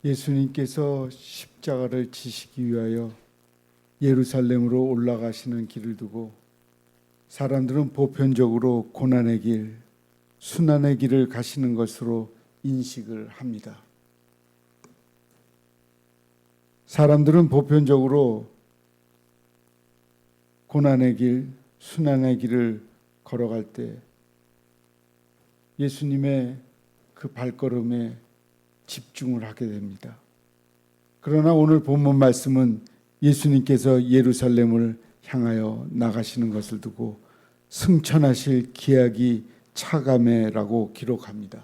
예수님께서 십자가를 지시기 위하여 예루살렘으로 올라가시는 길을 두고 사람들은 보편적으로 고난의 길, 순환의 길을 가시는 것으로 인식을 합니다. 사람들은 보편적으로 고난의 길, 순환의 길을 걸어갈 때 예수님의 그 발걸음에 집중을 하게 됩니다. 그러나 오늘 본문 말씀은 예수님께서 예루살렘을 향하여 나가시는 것을 두고 승천하실 기약이 차감해라고 기록합니다.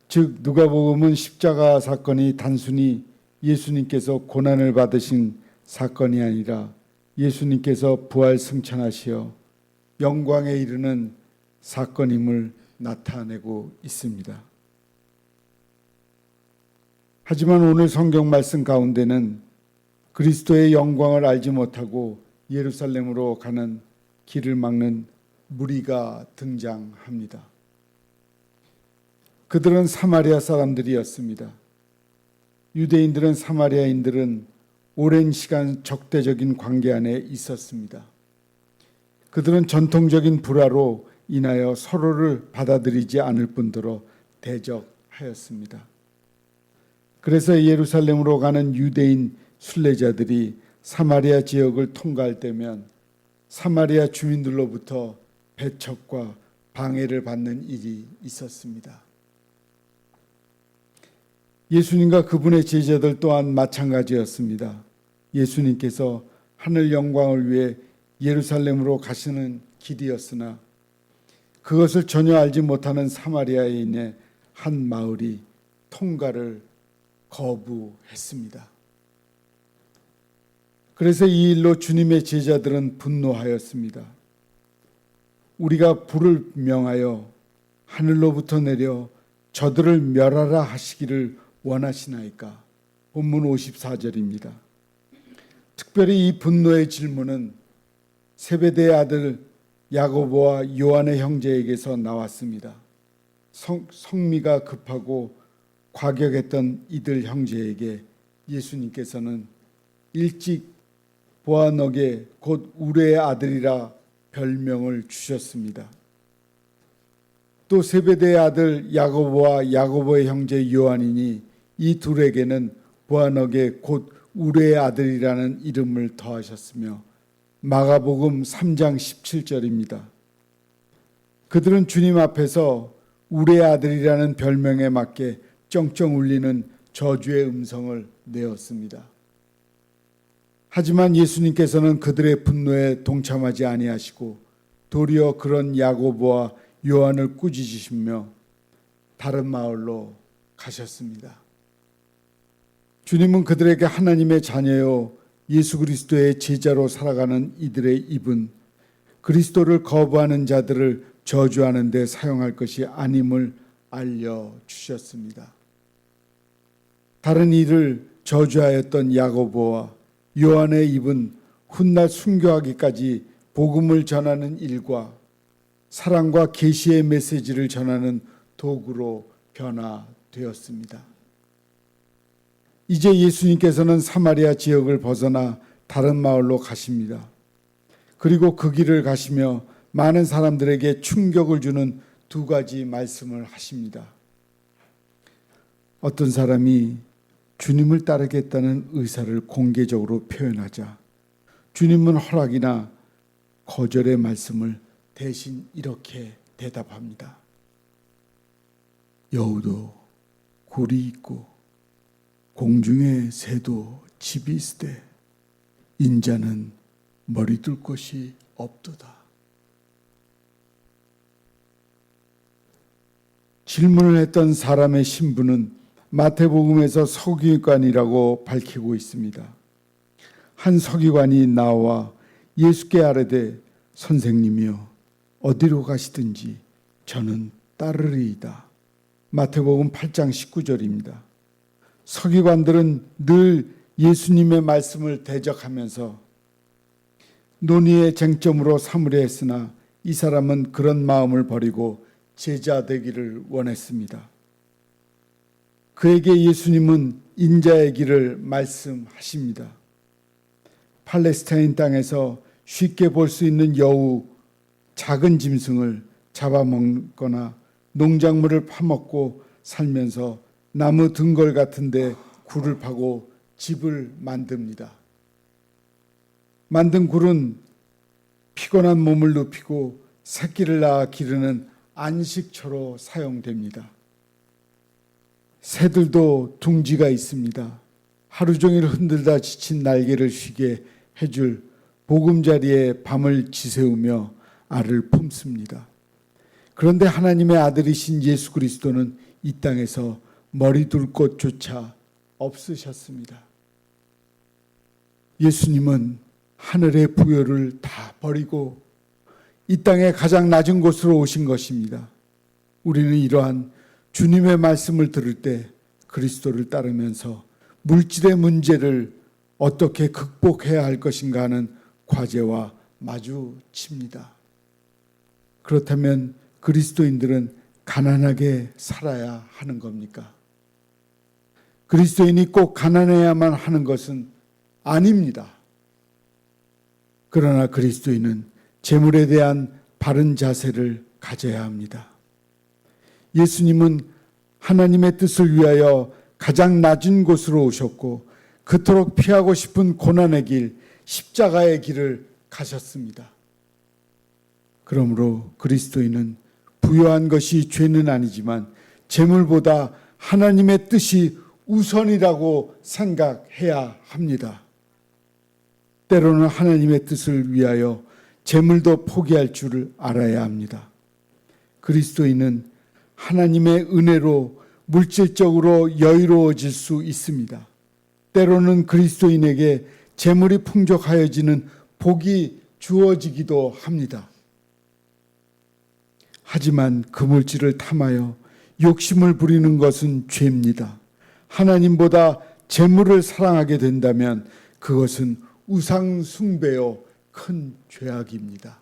즉 누가복음은 십자가 사건이 단순히 예수님께서 고난을 받으신 사건이 아니라 예수님께서 부활 승천하시어 영광에 이르는 사건임을 나타내고 있습니다. 하지만 오늘 성경 말씀 가운데는 그리스도의 영광을 알지 못하고 예루살렘으로 가는 길을 막는 무리가 등장합니다. 그들은 사마리아 사람들이었습니다. 유대인들은 사마리아인들은 오랜 시간 적대적인 관계 안에 있었습니다. 그들은 전통적인 불화로 인하여 서로를 받아들이지 않을 뿐더러 대적하였습니다. 그래서 예루살렘으로 가는 유대인 순례자들이 사마리아 지역을 통과할 때면 사마리아 주민들로부터 배척과 방해를 받는 일이 있었습니다. 예수님과 그분의 제자들 또한 마찬가지였습니다. 예수님께서 하늘 영광을 위해 예루살렘으로 가시는 길이었으나 그것을 전혀 알지 못하는 사마리아인의 한 마을이 통과를 거부했습니다. 그래서 이 일로 주님의 제자들은 분노하였습니다. 우리가 불을 명하여 하늘로부터 내려 저들을 멸하라 하시기를 원하시나이까? 본문 54절입니다. 특별히 이 분노의 질문은 세베대의 아들 야고보와 요한의 형제에게서 나왔습니다. 성미가 급하고 과격했던 이들 형제에게 예수님께서는 일찍 보아너게 곧 우레의 아들이라 별명을 주셨습니다. 또 세베대의 아들 야고보와 야고보의 형제 요한이니 이 둘에게는 보아너게 곧 우레의 아들이라는 이름을 더하셨으며 마가복음 3장 17절입니다. 그들은 주님 앞에서 우레의 아들이라는 별명에 맞게 쩡쩡 울리는 저주의 음성을 내었습니다. 하지만 예수님께서는 그들의 분노에 동참하지 아니하시고 도리어 그런 야고보와 요한을 꾸짖으시며 다른 마을로 가셨습니다. 주님은 그들에게 하나님의 자녀요 예수 그리스도의 제자로 살아가는 이들의 입은 그리스도를 거부하는 자들을 저주하는 데 사용할 것이 아님을 알려주셨습니다. 다른 이를 저주하였던 야고보와 요한의 입은 훗날 순교하기까지 복음을 전하는 일과 사랑과 계시의 메시지를 전하는 도구로 변화되었습니다. 이제 예수님께서는 사마리아 지역을 벗어나 다른 마을로 가십니다. 그리고 그 길을 가시며 많은 사람들에게 충격을 주는 두 가지 말씀을 하십니다. 어떤 사람이 주님을 따르겠다는 의사를 공개적으로 표현하자 주님은 허락이나 거절의 말씀을 대신 이렇게 대답합니다. 여우도 굴이 있고 공중의 새도 집이 있으되 인자는 머리 둘 곳이 없도다. 질문을 했던 사람의 신분은 마태복음에서 서기관이라고 밝히고 있습니다. 한 서기관이 나와 예수께 아뢰되 선생님이여 어디로 가시든지 저는 따르리이다. 마태복음 8장 19절입니다. 서기관들은 늘 예수님의 말씀을 대적하면서 논의의 쟁점으로 삼으려 했으나 이 사람은 그런 마음을 버리고 제자 되기를 원했습니다. 그에게 예수님은 인자의 길을 말씀하십니다. 팔레스타인 땅에서 쉽게 볼 수 있는 여우 작은 짐승을 잡아먹거나 농작물을 파먹고 살면서 나무 등걸 같은데 굴을 파고 집을 만듭니다. 만든 굴은 피곤한 몸을 눕히고 새끼를 낳아 기르는 안식처로 사용됩니다. 새들도 둥지가 있습니다. 하루 종일 흔들다 지친 날개를 쉬게 해줄 보금자리에 밤을 지새우며 알을 품습니다. 그런데 하나님의 아들이신 예수 그리스도는 이 땅에서 머리 둘 곳조차 없으셨습니다. 예수님은 하늘의 부여를 다 버리고 이 땅의 가장 낮은 곳으로 오신 것입니다. 우리는 이러한 주님의 말씀을 들을 때 그리스도를 따르면서 물질의 문제를 어떻게 극복해야 할 것인가 하는 과제와 마주칩니다. 그렇다면 그리스도인들은 가난하게 살아야 하는 겁니까? 그리스도인이 꼭 가난해야만 하는 것은 아닙니다. 그러나 그리스도인은 재물에 대한 바른 자세를 가져야 합니다. 예수님은 하나님의 뜻을 위하여 가장 낮은 곳으로 오셨고 그토록 피하고 싶은 고난의 길, 십자가의 길을 가셨습니다. 그러므로 그리스도인은 부요한 것이 죄는 아니지만 재물보다 하나님의 뜻이 우선이라고 생각해야 합니다. 때로는 하나님의 뜻을 위하여 재물도 포기할 줄을 알아야 합니다. 그리스도인은 하나님의 은혜로 물질적으로 여유로워질 수 있습니다. 때로는 그리스도인에게 재물이 풍족하여지는 복이 주어지기도 합니다. 하지만 그 물질을 탐하여 욕심을 부리는 것은 죄입니다. 하나님보다 재물을 사랑하게 된다면 그것은 우상 숭배요 큰 죄악입니다.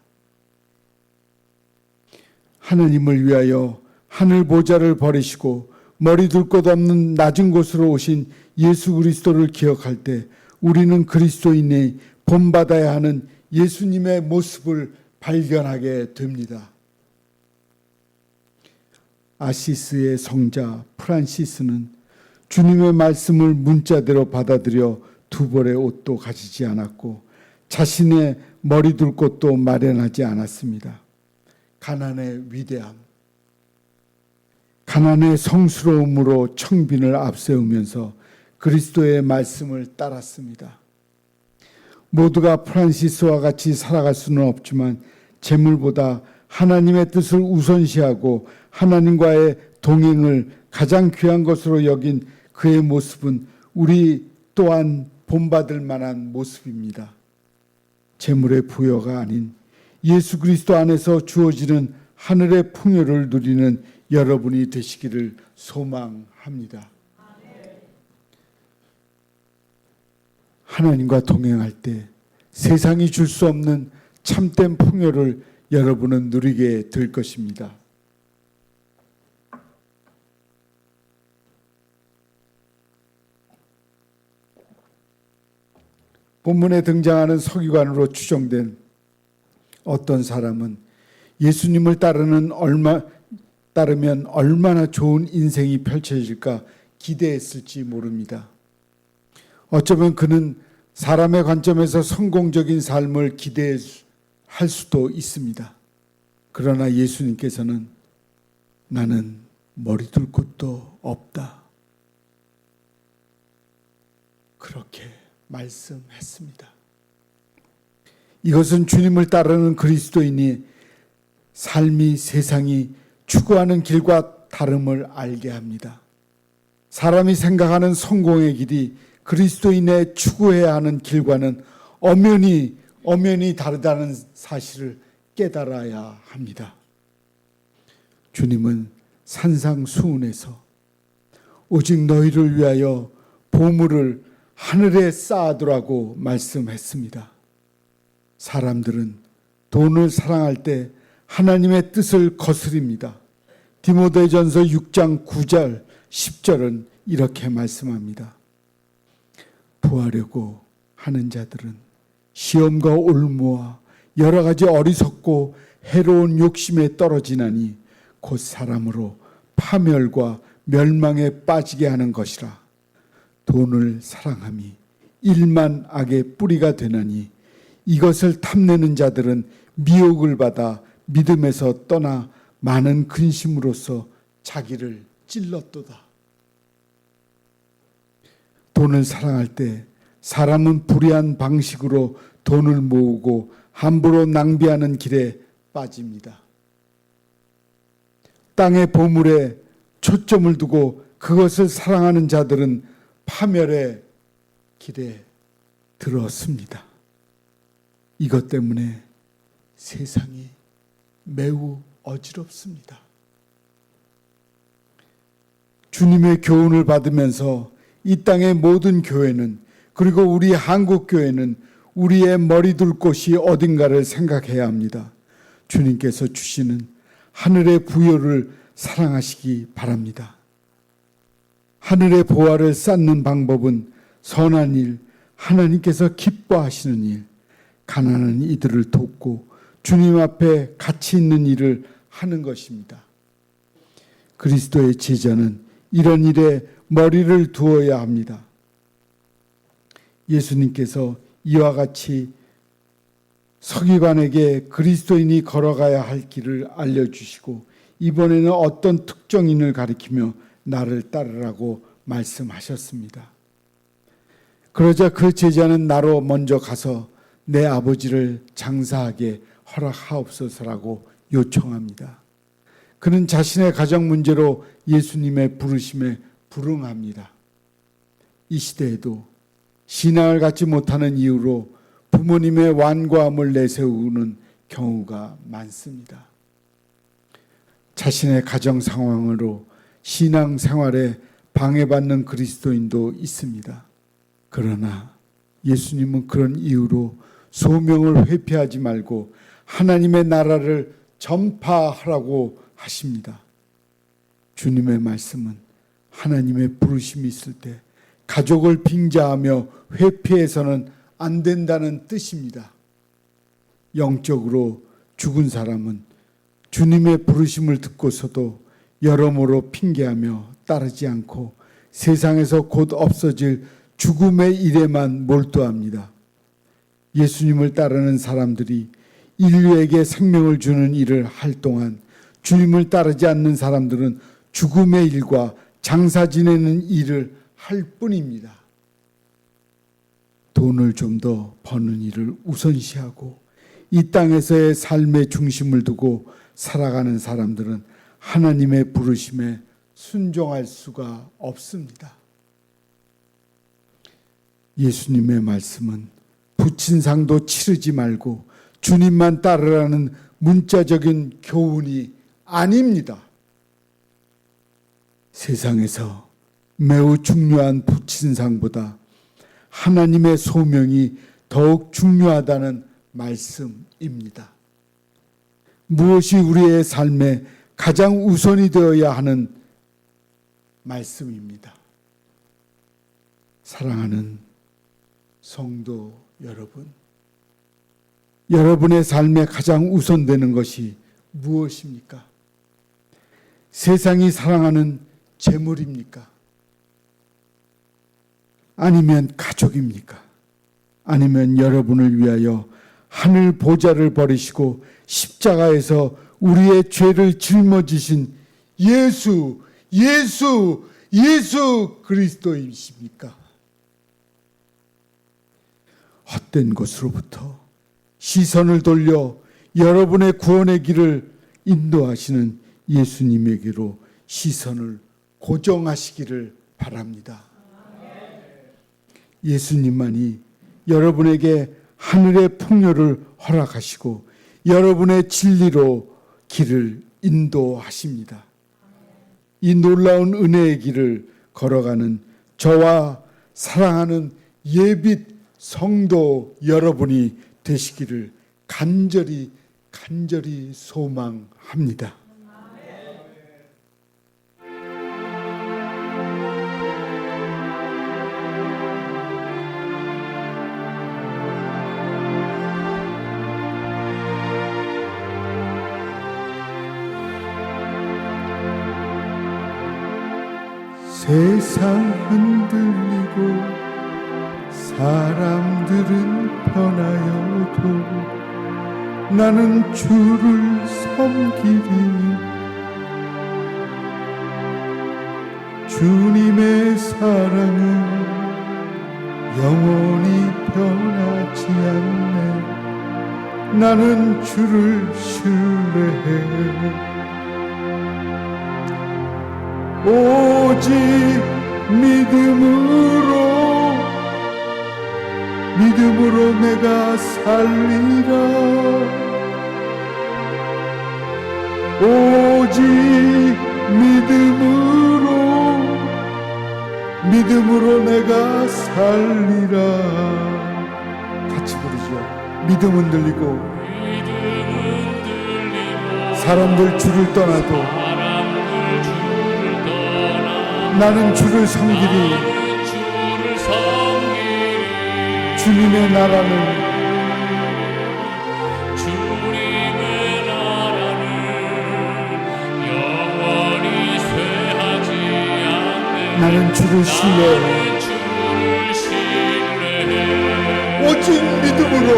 하나님을 위하여 하늘 보좌를 버리시고 머리 둘 곳 없는 낮은 곳으로 오신 예수 그리스도를 기억할 때 우리는 그리스도인이 본받아야 하는 예수님의 모습을 발견하게 됩니다. 아시스의 성자 프란시스는 주님의 말씀을 문자대로 받아들여 두 벌의 옷도 가지지 않았고 자신의 머리 둘 곳도 마련하지 않았습니다. 가난의 위대함, 가난의 성스러움으로 청빈을 앞세우면서 그리스도의 말씀을 따랐습니다. 모두가 프란시스와 같이 살아갈 수는 없지만 재물보다 하나님의 뜻을 우선시하고 하나님과의 동행을 가장 귀한 것으로 여긴 그의 모습은 우리 또한 본받을 만한 모습입니다. 재물의 부여가 아닌 예수 그리스도 안에서 주어지는 하늘의 풍요를 누리는 여러분이 되시기를 소망합니다. 하나님과 동행할 때 세상이 줄 수 없는 참된 풍요를 여러분은 누리게 될 것입니다. 본문에 등장하는 서기관으로 추정된 어떤 사람은 예수님을 따르면 얼마나 좋은 인생이 펼쳐질까 기대했을지 모릅니다. 어쩌면 그는 사람의 관점에서 성공적인 삶을 기대할 수도 있습니다. 그러나 예수님께서는 나는 머리 둘 곳도 없다. 그렇게 말씀했습니다. 이것은 주님을 따르는 그리스도인이 삶이 세상이 추구하는 길과 다름을 알게 합니다. 사람이 생각하는 성공의 길이 그리스도인의 추구해야 하는 길과는 엄연히 다르다는 사실을 깨달아야 합니다. 주님은 산상수훈에서 오직 너희를 위하여 보물을 하늘에 쌓아두라고 말씀했습니다. 사람들은 돈을 사랑할 때 하나님의 뜻을 거스립니다. 디모데전서 6장 9절 10절은 이렇게 말씀합니다. 부하려고 하는 자들은 시험과 올무와 여러 가지 어리석고 해로운 욕심에 떨어지나니 곧 사람으로 파멸과 멸망에 빠지게 하는 것이라. 돈을 사랑함이 일만 악의 뿌리가 되나니 이것을 탐내는 자들은 미혹을 받아 믿음에서 떠나 많은 근심으로써 자기를 찔렀도다. 돈을 사랑할 때 사람은 불의한 방식으로 돈을 모으고 함부로 낭비하는 길에 빠집니다. 땅의 보물에 초점을 두고 그것을 사랑하는 자들은 파멸의 길에 들었습니다. 이것 때문에 세상이 매우 어지럽습니다. 주님의 교훈을 받으면서 이 땅의 모든 교회는, 그리고 우리 한국 교회는 우리의 머리 둘 곳이 어딘가를 생각해야 합니다. 주님께서 주시는 하늘의 부여를 사랑하시기 바랍니다. 하늘의 보화를 쌓는 방법은 선한 일, 하나님께서 기뻐하시는 일, 가난한 이들을 돕고 주님 앞에 가치 있는 일을 하는 것입니다. 그리스도의 제자는 이런 일에 머리를 두어야 합니다. 예수님께서 이와 같이 서기관에게 그리스도인이 걸어가야 할 길을 알려주시고 이번에는 어떤 특정인을 가리키며 나를 따르라고 말씀하셨습니다. 그러자 그 제자는 나로 먼저 가서 내 아버지를 장사하게 허락하옵소서라고 요청합니다. 그는 자신의 가정 문제로 예수님의 부르심에 불응합니다. 이 시대에도 신앙을 갖지 못하는 이유로 부모님의 완고함을 내세우는 경우가 많습니다. 자신의 가정 상황으로 신앙 생활에 방해받는 그리스도인도 있습니다. 그러나 예수님은 그런 이유로 소명을 회피하지 말고 하나님의 나라를 전파하라고 하십니다. 주님의 말씀은 하나님의 부르심이 있을 때 가족을 빙자하며 회피해서는 안 된다는 뜻입니다. 영적으로 죽은 사람은 주님의 부르심을 듣고서도 여러모로 핑계하며 따르지 않고 세상에서 곧 없어질 죽음의 일에만 몰두합니다. 예수님을 따르는 사람들이 인류에게 생명을 주는 일을 할 동안 주님을 따르지 않는 사람들은 죽음의 일과 장사 지내는 일을 할 뿐입니다. 돈을 좀 더 버는 일을 우선시하고 이 땅에서의 삶의 중심을 두고 살아가는 사람들은 하나님의 부르심에 순종할 수가 없습니다. 예수님의 말씀은 부친상도 치르지 말고 주님만 따르라는 문자적인 교훈이 아닙니다. 세상에서 매우 중요한 부친상보다 하나님의 소명이 더욱 중요하다는 말씀입니다. 무엇이 우리의 삶에 가장 우선이 되어야 하는 말씀입니다. 사랑하는 성도 여러분, 여러분의 삶에 가장 우선되는 것이 무엇입니까? 세상이 사랑하는 재물입니까? 아니면 가족입니까? 아니면 여러분을 위하여 하늘 보좌를 버리시고 십자가에서 우리의 죄를 짊어지신 예수 그리스도이십니까? 헛된 것으로부터 시선을 돌려 여러분의 구원의 길을 인도하시는 예수님에게로 시선을 고정하시기를 바랍니다. 예수님만이 여러분에게 하늘의 풍요를 허락하시고 여러분의 진리로 길을 인도하십니다. 이 놀라운 은혜의 길을 걸어가는 저와 사랑하는 예빛 성도 여러분이 되시기를 간절히 소망합니다. 세상 흔들리고 사람들은 변하여도 나는 주를 섬기리. 주님의 사랑은 영원히 변하지 않네. 나는 주를 신뢰해. 오직 믿음으로 내가 살리라. 오직 믿음으로 내가 살리라. 같이 부르죠. 믿음은 들리고 사람들 주를 떠나도 나는 주를 섬기리. 주님의 나라는 영원히 쇠하지 않네. 나는 주를 신뢰해. 오직 믿음으로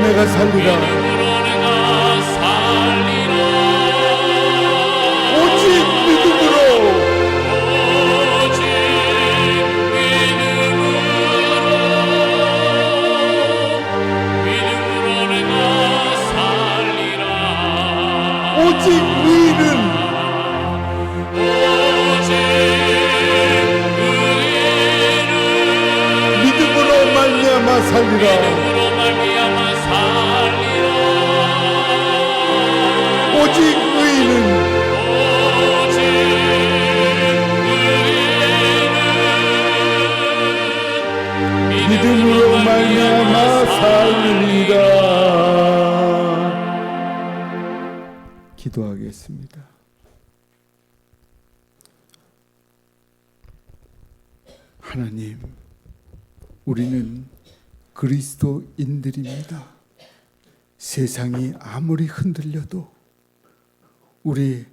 내가 살리라. 오직 믿음으로 내가 살리라. 오직 의인은 믿음으로 말미암아 살리라. 오직 의인은 믿음으로 말미암아 살리라. 기도하겠습니다. 하나님, 우리는 그리스도인들입니다. 세상이 아무리 흔들려도 우리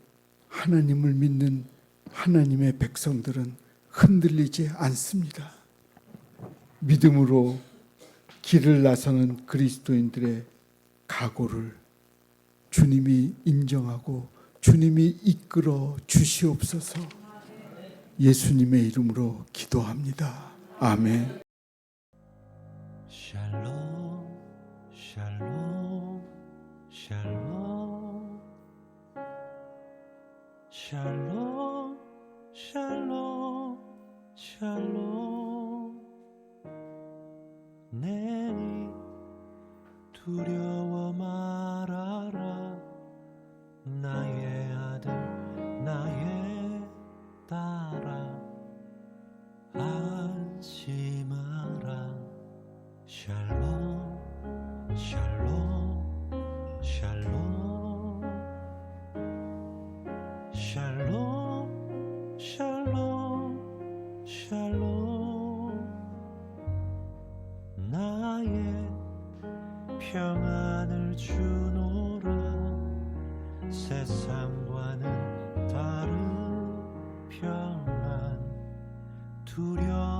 하나님을 믿는 하나님의 백성들은 흔들리지 않습니다. 믿음으로 길을 나서는 그리스도인들의 각오를 주님이 인정하고 주님이 이끌어 주시옵소서. 예수님의 이름으로 기도합니다. 아멘. 샬롬 샬롬 샬롬 샬롬 샬롬 샬롬. 내니 두려워 말아라. 나의 아들 나의 딸아 안심하라. 샬롬 샬롬 샬롬 샬롬 샬롬 샬롬. 나의 평안을 주노라. 세상과는 다른 평안 두려워